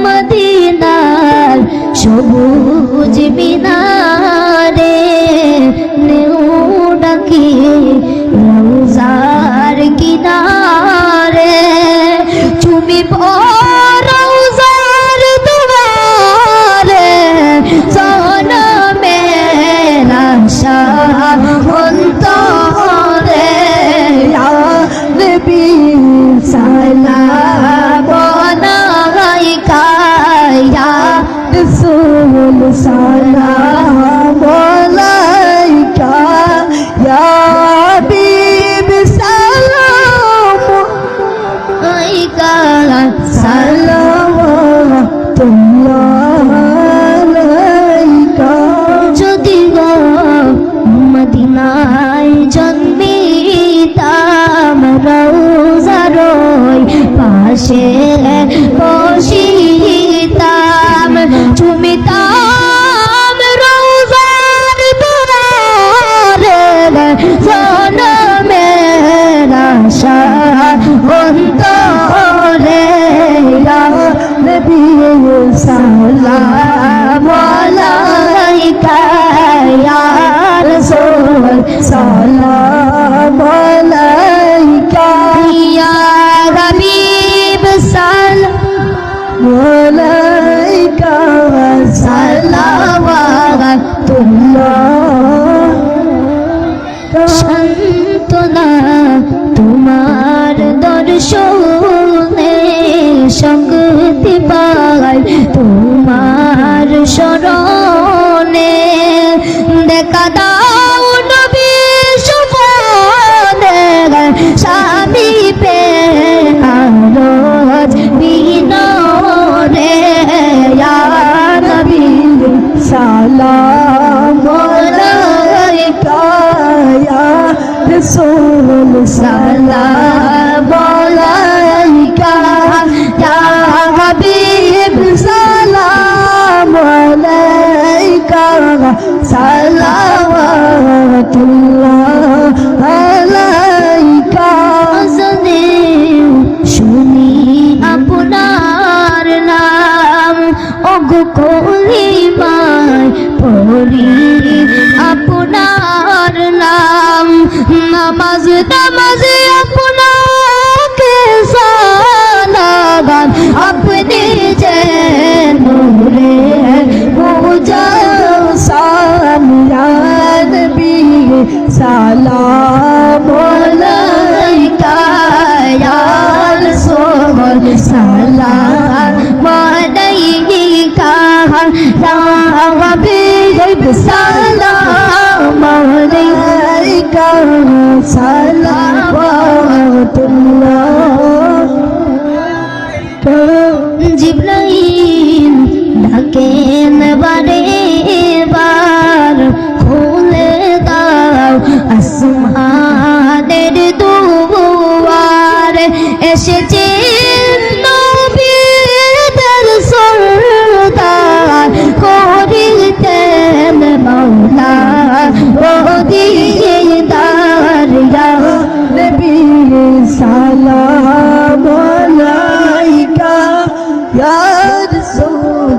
মদিনার সবুজ মিনারে নেও ডাকি রওজার কিনারে চুমিব রওজার দুয়ারে জনমের আশা অন্তরে ইয়া নবী সালাম আলাইকা ইয়া রাসূল সালাম আলাইকা ইয়া হাবিব সালাম আলাইকা সালাওয়াতুল্লাহ আলাইকা যদি গো মদিনায় জন্মিতাম রওজার পাশে বসিতাম চুমিতাম রওজার দুয়ারে জনমের আশা অন্তরে ইয়া নবী সালাম আলাইকা ইয়া রাসূল সালাম আলাইকা ইয়া হাবিব সালাম আলাইকা সালাওয়াতুল্লাহ শান্তনা তোমার দর্শনে শক্তি পাই তোমার শরণে দেখা দাও নবী সুবহানে স্বামী পে আরজ বিনরে ইয়া নবী সালাম আলাইকা ইয়া রাসূল সালাম আলাইকা ইয়া হাবিব সালাম আলাইকা সালাওয়াতুল্লাহ আলাইকা আজনে শুনি আপনার নাম ওগো কলিমায় পড়ি আপনার নাম নামাজ নামাজে আপনাকে সালাম আপনি যে নূরে মুজাসসাম ইয়া নবী সালাম আলাইকা ইয়া রাসূল সালাম আলাইকা ইয়া হাবিব সালাম আলাইকা সালাওয়াতুল্লাহ জিবরাইল ডাকেন বারে বার খুলে দাও আসমানের দুয়ার এসেছে নবীদের সরদার করিতেন মাওলা দিদার ইয়া নবী সালাম আলাইকা ইয়া রাসূল